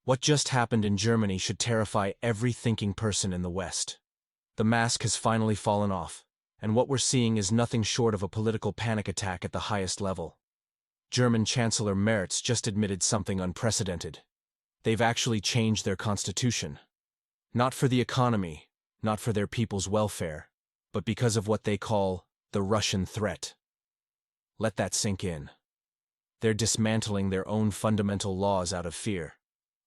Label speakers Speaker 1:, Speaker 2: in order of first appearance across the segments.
Speaker 1: What just happened in Germany should terrify every thinking person in the West. The mask has finally fallen off, and what we're seeing is nothing short of a political panic attack at the highest level. German Chancellor Merz just admitted something unprecedented. They've actually changed their constitution. Not for the economy, not for their people's welfare, but because of what they call the Russian threat. Let that sink in. They're dismantling their own fundamental laws out of fear.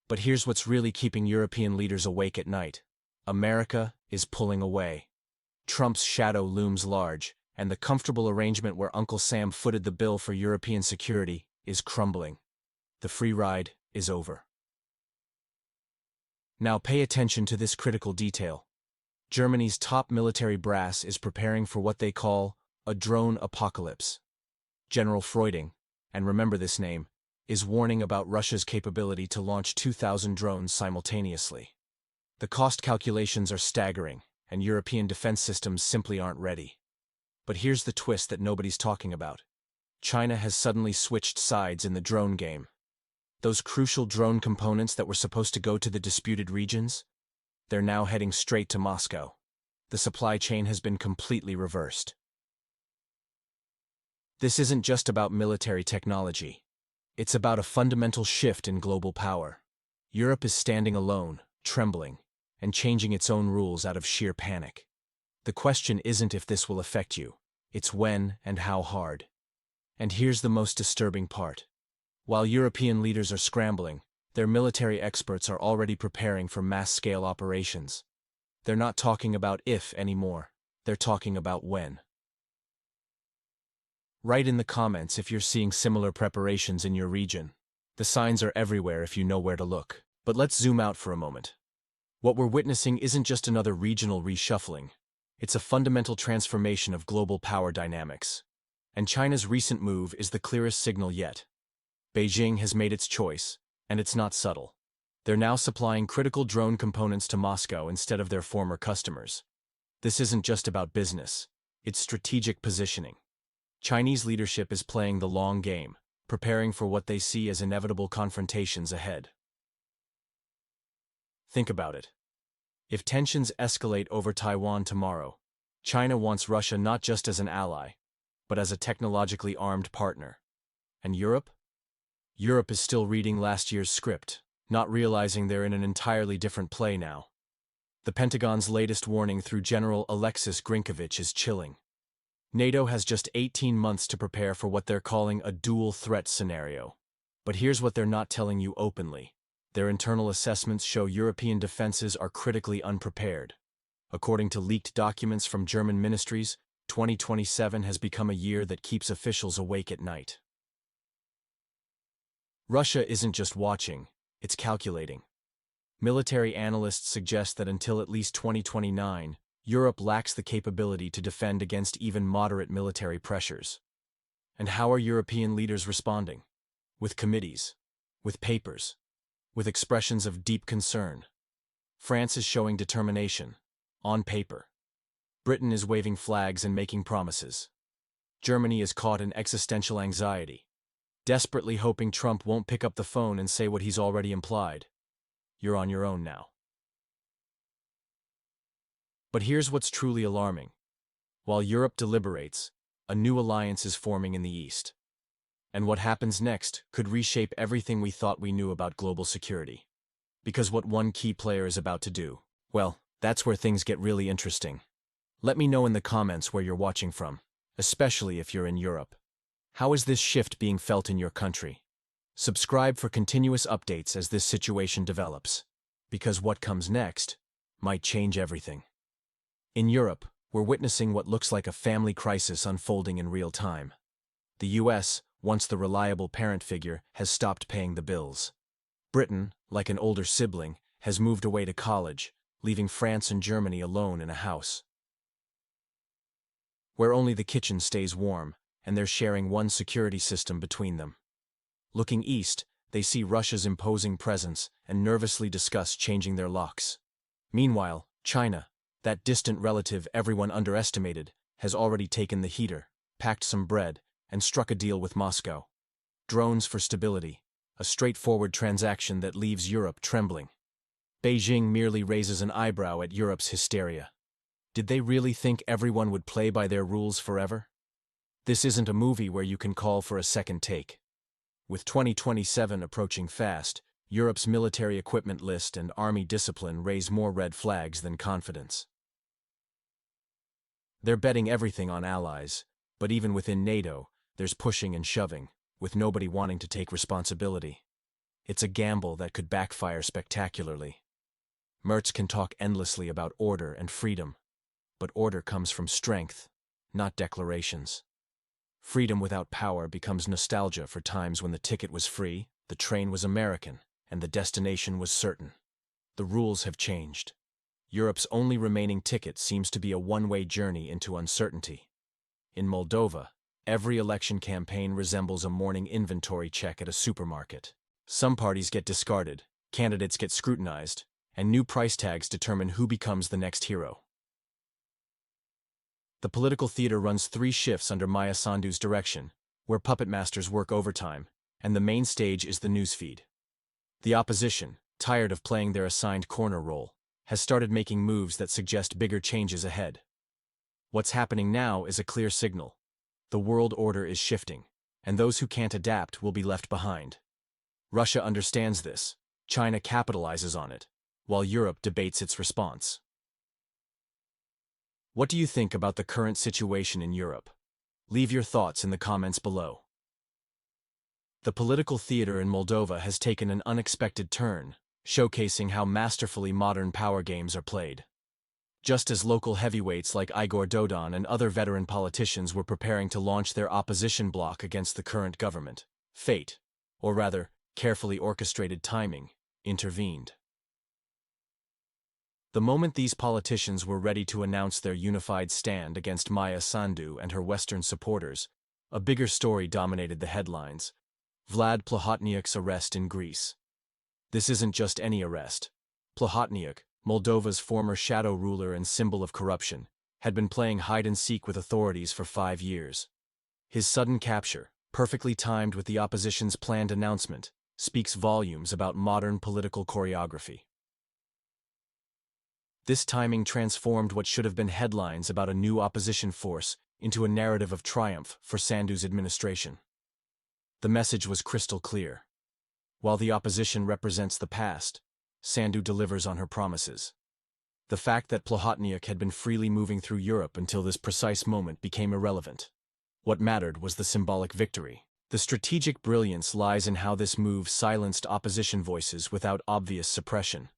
Speaker 1: But here's what's really keeping European leaders awake at night. America is pulling away. Trump's shadow looms large, and the comfortable arrangement where Uncle Sam footed the bill for European security is crumbling. The free ride is over. Now pay attention to this critical detail. Germany's top military brass is preparing for what they call a drone apocalypse. General Freuding, and remember this name, is warning about Russia's capability to launch 2,000 drones simultaneously. The cost calculations are staggering, and European defense systems simply aren't ready. But here's the twist that nobody's talking about. China has suddenly switched sides in the drone game. Those crucial drone components that were supposed to go to the disputed regions, they're now heading straight to Moscow. The supply chain has been completely reversed. This isn't just about military technology. It's about a fundamental shift in global power. Europe is standing alone, trembling, and changing its own rules out of sheer panic. The question isn't if this will affect you, it's when and how hard. And here's the most disturbing part. While European leaders are scrambling, their military experts are already preparing for mass-scale operations. They're not talking about if anymore, they're talking about when. Write in the comments if you're seeing similar preparations in your region. The signs are everywhere if you know where to look. But let's zoom out for a moment. What we're witnessing isn't just another regional reshuffling. It's a fundamental transformation of global power dynamics. And China's recent move is the clearest signal yet. Beijing has made its choice, and it's not subtle. They're now supplying critical drone components to Moscow instead of their former customers. This isn't just about business, it's strategic positioning. Chinese leadership is playing the long game, preparing for what they see as inevitable confrontations ahead. Think about it. If tensions escalate over Taiwan tomorrow, China wants Russia not just as an ally, but as a technologically armed partner. And Europe? Europe is still reading last year's script, not realizing they're in an entirely different play now. The Pentagon's latest warning through General Alexis Grinkovich is chilling. NATO has just 18 months to prepare for what they're calling a dual threat scenario. But here's what they're not telling you openly. Their internal assessments show European defenses are critically unprepared. According to leaked documents from German ministries, 2027 has become a year that keeps officials awake at night. Russia isn't just watching, it's calculating. Military analysts suggest that until at least 2029, Europe lacks the capability to defend against even moderate military pressures. And how are European leaders responding? With committees, with papers, with expressions of deep concern. France is showing determination, on paper. Britain is waving flags and making promises. Germany is caught in existential anxiety, desperately hoping Trump won't pick up the phone and say what he's already implied. You're on your own now. But here's what's truly alarming. While Europe deliberates, a new alliance is forming in the East. And what happens next could reshape everything we thought we knew about global security. Because what one key player is about to do, well, that's where things get really interesting. Let me know in the comments where you're watching from, especially if you're in Europe. How is this shift being felt in your country? Subscribe for continuous updates as this situation develops. Because what comes next might change everything. In Europe, we're witnessing what looks like a family crisis unfolding in real time. The US, once the reliable parent figure, has stopped paying the bills. Britain, like an older sibling, has moved away to college, leaving France and Germany alone in a house where only the kitchen stays warm, and they're sharing one security system between them. Looking east, they see Russia's imposing presence and nervously discuss changing their locks. Meanwhile, China, that distant relative everyone underestimated, has already taken the heater, packed some bread, and struck a deal with Moscow. Drones for stability, a straightforward transaction that leaves Europe trembling. Beijing merely raises an eyebrow at Europe's hysteria. Did they really think everyone would play by their rules forever? This isn't a movie where you can call for a second take. With 2027 approaching fast, Europe's military equipment list and army discipline raise more red flags than confidence. They're betting everything on allies, but even within NATO, there's pushing and shoving, with nobody wanting to take responsibility. It's a gamble that could backfire spectacularly. Merz can talk endlessly about order and freedom, but order comes from strength, not declarations. Freedom without power becomes nostalgia for times when the ticket was free, the train was American, and the destination was certain. The rules have changed. Europe's only remaining ticket seems to be a one-way journey into uncertainty. In Moldova, every election campaign resembles a morning inventory check at a supermarket. Some parties get discarded, candidates get scrutinized, and new price tags determine who becomes the next hero. The political theater runs 3 shifts under Maya Sandu's direction, where puppet masters work overtime, and the main stage is the newsfeed. The opposition, tired of playing their assigned corner role, has started making moves that suggest bigger changes ahead. What's happening now is a clear signal. The world order is shifting, and those who can't adapt will be left behind. Russia understands this, China capitalizes on it, while Europe debates its response. What do you think about the current situation in Europe? Leave your thoughts in the comments below. The political theater in Moldova has taken an unexpected turn, showcasing how masterfully modern power games are played. Just as local heavyweights like Igor Dodon and other veteran politicians were preparing to launch their opposition bloc against the current government, fate, or rather, carefully orchestrated timing, intervened. The moment these politicians were ready to announce their unified stand against Maya Sandu and her Western supporters, a bigger story dominated the headlines: Vlad Plahotniuk's arrest in Greece. This isn't just any arrest. Plahotniuk, Moldova's former shadow ruler and symbol of corruption, had been playing hide-and-seek with authorities for 5 years. His sudden capture, perfectly timed with the opposition's planned announcement, speaks volumes about modern political choreography. This timing transformed what should have been headlines about a new opposition force into a narrative of triumph for Sandu's administration. The message was crystal clear. While the opposition represents the past, Sandu delivers on her promises. The fact that Plahotniuk had been freely moving through Europe until this precise moment became irrelevant. What mattered was the symbolic victory. The strategic brilliance lies in how this move silenced opposition voices without obvious suppression.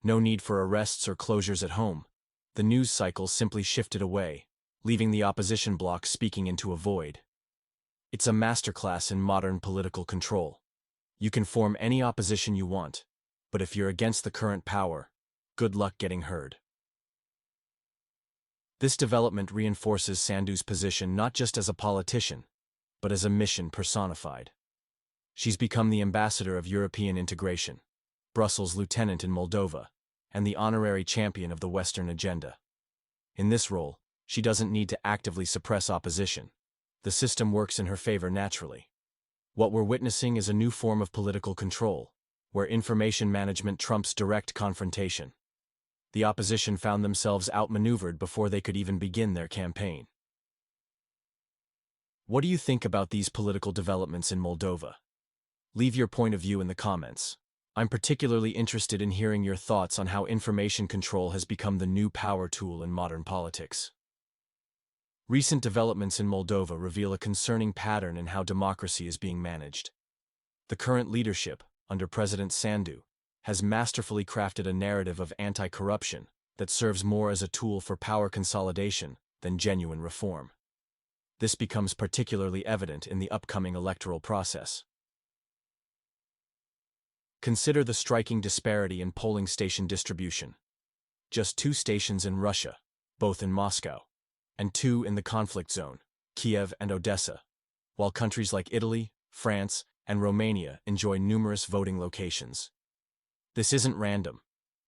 Speaker 1: No need for arrests or closures at home. The news cycle simply shifted away, leaving the opposition bloc speaking into a void. It's a masterclass in modern political control. You can form any opposition you want, but if you're against the current power, good luck getting heard. This development reinforces Sandu's position not just as a politician, but as a mission personified. She's become the ambassador of European integration, Brussels' lieutenant in Moldova, and the honorary champion of the Western agenda. In this role, she doesn't need to actively suppress opposition. The system works in her favor naturally. What we're witnessing is a new form of political control, where information management trumps direct confrontation. The opposition found themselves outmaneuvered before they could even begin their campaign. What do you think about these political developments in Moldova? Leave your point of view in the comments. I'm particularly interested in hearing your thoughts on how information control has become the new power tool in modern politics. Recent developments in Moldova reveal a concerning pattern in how democracy is being managed. The current leadership, under President Sandu, has masterfully crafted a narrative of anti-corruption that serves more as a tool for power consolidation than genuine reform. This becomes particularly evident in the upcoming electoral process. Consider the striking disparity in polling station distribution. Just 2 stations in Russia, both in Moscow, and 2 in the conflict zone, Kiev and Odessa, while countries like Italy, France, and Romania enjoy numerous voting locations. This isn't random.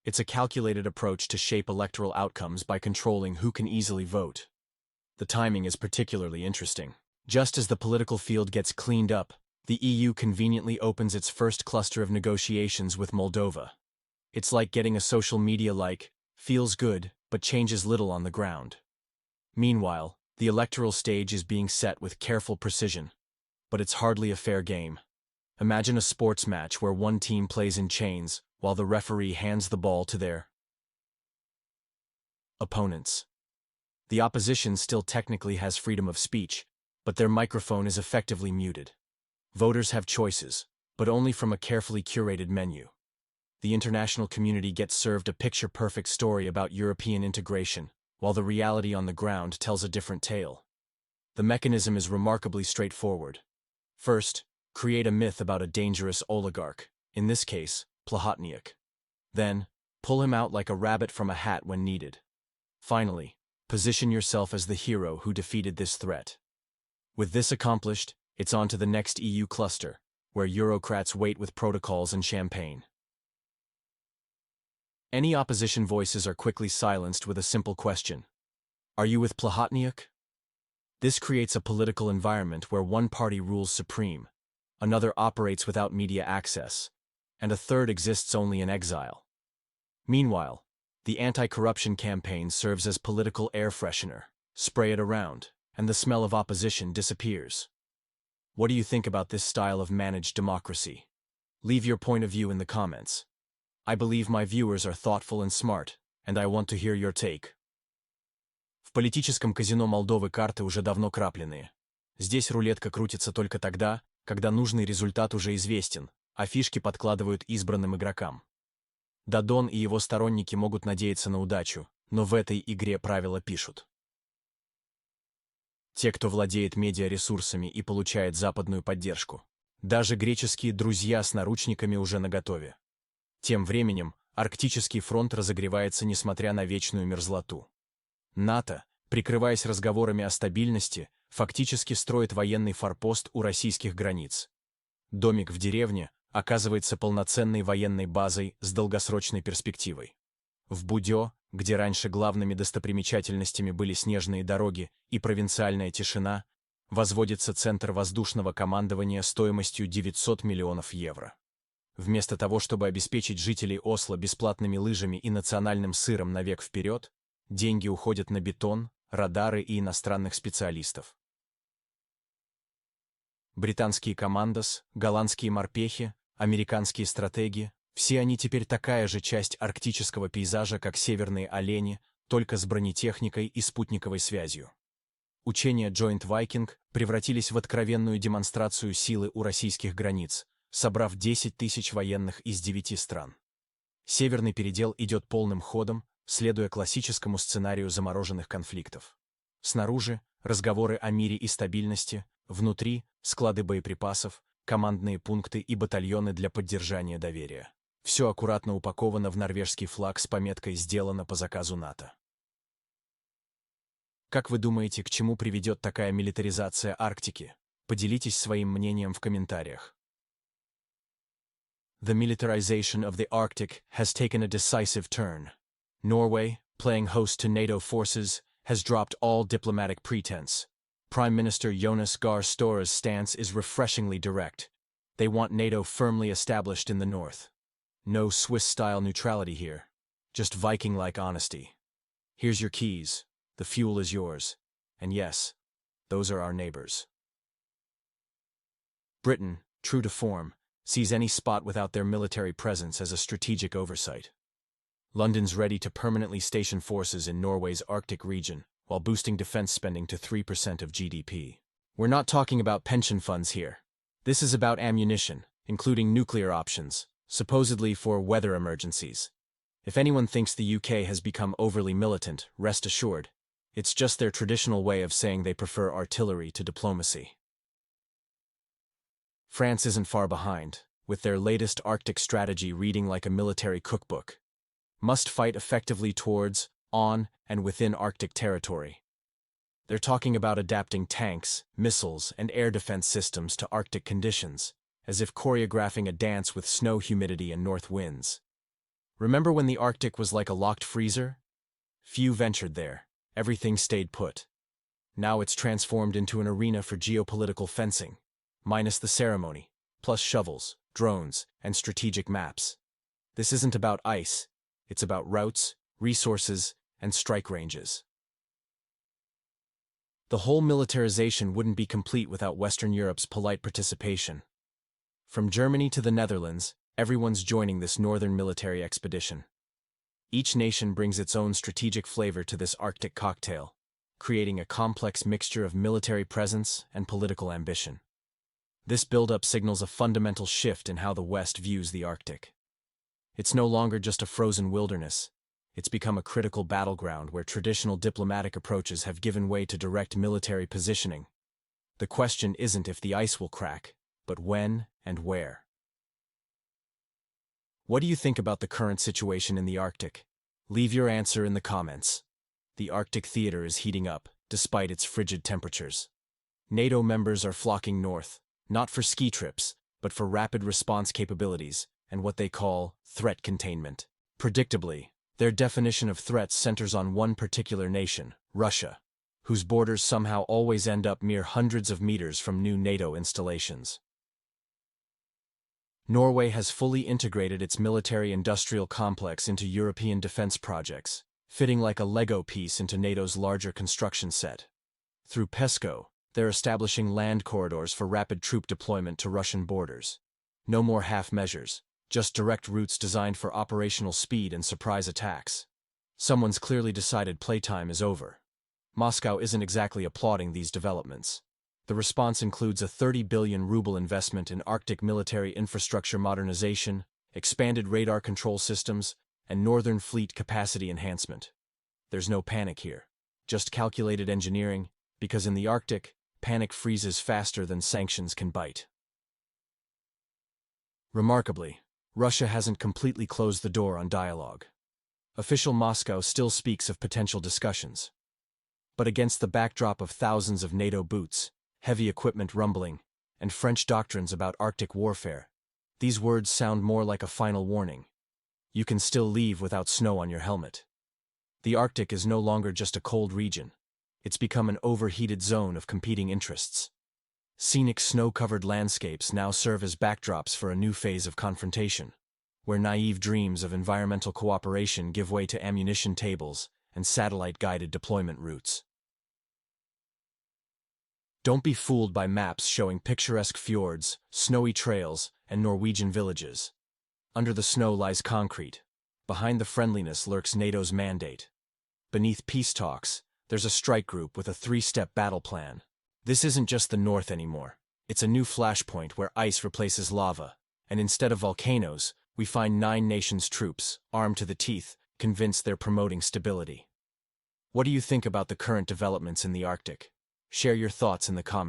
Speaker 1: It's a calculated approach to shape electoral outcomes by controlling who can easily vote. The timing is particularly interesting. Just as the political field gets cleaned up, The EU conveniently opens its first cluster of negotiations with Moldova. It's like getting a social media like, feels good, but changes little on the ground. Meanwhile, the electoral stage is being set with careful precision. But it's hardly a fair game. Imagine a sports match where one team plays in chains while the referee hands the ball to their opponents. The opposition still technically has freedom of speech, but their microphone is effectively muted. Voters have choices, but only from a carefully curated menu. The international community gets served a picture-perfect story about European integration, while the reality on the ground tells a different tale. The mechanism is remarkably straightforward. First, create a myth about a dangerous oligarch, in this case, Plahotniuc. Then, pull him out like a rabbit from a hat when needed. Finally, position yourself as the hero who defeated this threat. With this accomplished, it's on to the next EU cluster, where Eurocrats wait with protocols and champagne. Any opposition voices are quickly silenced with a simple question. Are you with Plahotniuc? This creates a political environment where one party rules supreme, another operates without media access, and a third exists only in exile. Meanwhile, the anti-corruption campaign serves as political air freshener. Spray it around, and the smell of opposition disappears. What do you think about this style of managed democracy? Leave your point of view in the comments. I believe my viewers are thoughtful and smart, and I want to hear your take. В политическом казино Молдовы карты уже давно крапленные. Здесь рулетка крутится только тогда, когда нужный результат уже известен, а фишки подкладывают избранным игрокам. Дадон и его сторонники могут надеяться на удачу, но в этой игре правила пишут. Те, кто владеет медиаресурсами и получает западную поддержку. Даже греческие друзья с наручниками уже наготове. Тем временем, Арктический фронт разогревается несмотря на вечную мерзлоту. НАТО, прикрываясь разговорами о стабильности, фактически строит военный форпост у российских границ. Домик в деревне оказывается полноценной военной базой с долгосрочной перспективой. В Будё, где раньше главными достопримечательностями были снежные дороги и провинциальная тишина, возводится центр воздушного командования стоимостью 900 миллионов евро. Вместо того, чтобы обеспечить жителей Осло бесплатными лыжами и национальным сыром на век вперед, деньги уходят на бетон, радары и иностранных специалистов. Британские командос, голландские морпехи, американские стратеги – все они теперь такая же часть арктического пейзажа, как северные олени, только с бронетехникой и спутниковой связью. Учения Joint Viking превратились в откровенную демонстрацию силы у российских границ, собрав 10 тысяч военных из 9 стран. Северный передел идет полным ходом, следуя классическому сценарию замороженных конфликтов. Снаружи – разговоры о мире и стабильности, внутри – склады боеприпасов, командные пункты и батальоны для поддержания доверия. Все аккуратно упаковано в норвежский флаг с пометкой «Сделано по заказу НАТО». Как вы думаете, к чему приведет такая милитаризация Арктики? Поделитесь своим мнением в комментариях. The militarization of the Arctic has taken a decisive turn. Norway, playing host to NATO forces, has dropped all diplomatic pretense. Prime Minister Jonas Gahr Store's stance is refreshingly direct. They want NATO firmly established in the north. No Swiss-style neutrality here. Just Viking-like honesty. Here's your keys. The fuel is yours. And yes, those are our neighbors. Britain, true to form, sees any spot without their military presence as a strategic oversight. London's ready to permanently station forces in Norway's Arctic region, while boosting defense spending to 3% of GDP. We're not talking about pension funds here. This is about ammunition, including nuclear options, supposedly for weather emergencies. If anyone thinks the UK has become overly militant, rest assured, it's just their traditional way of saying they prefer artillery to diplomacy. France isn't far behind, with their latest Arctic strategy reading like a military cookbook. Must fight effectively towards, on, and within Arctic territory. They're talking about adapting tanks, missiles, and air defense systems to Arctic conditions, as if choreographing a dance with snow, humidity, and north winds. Remember when the Arctic was like a locked freezer? Few ventured there. Everything stayed put. Now it's transformed into an arena for geopolitical fencing. minus the ceremony, plus shovels, drones, and strategic maps. This isn't about ice, it's about routes, resources, and strike ranges. The whole militarization wouldn't be complete without Western Europe's polite participation. From Germany to the Netherlands, everyone's joining this northern military expedition. Each nation brings its own strategic flavor to this Arctic cocktail, creating a complex mixture of military presence and political ambition. This buildup signals a fundamental shift in how the West views the Arctic. It's no longer just a frozen wilderness. It's become a critical battleground where traditional diplomatic approaches have given way to direct military positioning. The question isn't if the ice will crack, but when and where. What do you think about the current situation in the Arctic? Leave your answer in the comments. The Arctic theater is heating up, despite its frigid temperatures. NATO members are flocking north, not for ski trips, but for rapid response capabilities and what they call threat containment. Predictably, their definition of threats centers on one particular nation, Russia, whose borders somehow always end up mere hundreds of meters from new NATO installations. Norway has fully integrated its military-industrial complex into European defense projects, fitting like a Lego piece into NATO's larger construction set. Through PESCO, they're establishing land corridors for rapid troop deployment to Russian borders. No more half measures, just direct routes designed for operational speed and surprise attacks. Someone's clearly decided playtime is over. Moscow isn't exactly applauding these developments. The response includes a 30 billion ruble investment in Arctic military infrastructure modernization, expanded radar control systems, and Northern Fleet capacity enhancement. There's no panic here, just calculated engineering, because in the Arctic, panic freezes faster than sanctions can bite. Remarkably, Russia hasn't completely closed the door on dialogue. Official Moscow still speaks of potential discussions. But against the backdrop of thousands of NATO boots, heavy equipment rumbling, and French doctrines about Arctic warfare, these words sound more like a final warning. You can still leave without snow on your helmet. The Arctic is no longer just a cold region. It's become an overheated zone of competing interests. Scenic snow-covered landscapes now serve as backdrops for a new phase of confrontation, where naive dreams of environmental cooperation give way to ammunition tables and satellite-guided deployment routes. Don't be fooled by maps showing picturesque fjords, snowy trails, and Norwegian villages. Under the snow lies concrete. Behind the friendliness lurks NATO's mandate. Beneath peace talks, there's a strike group with a 3-step battle plan. This isn't just the North anymore. It's a new flashpoint where ice replaces lava, and instead of volcanoes, we find 9 nations' troops, armed to the teeth, convinced they're promoting stability. What do you think about the current developments in the Arctic? Share your thoughts in the comments.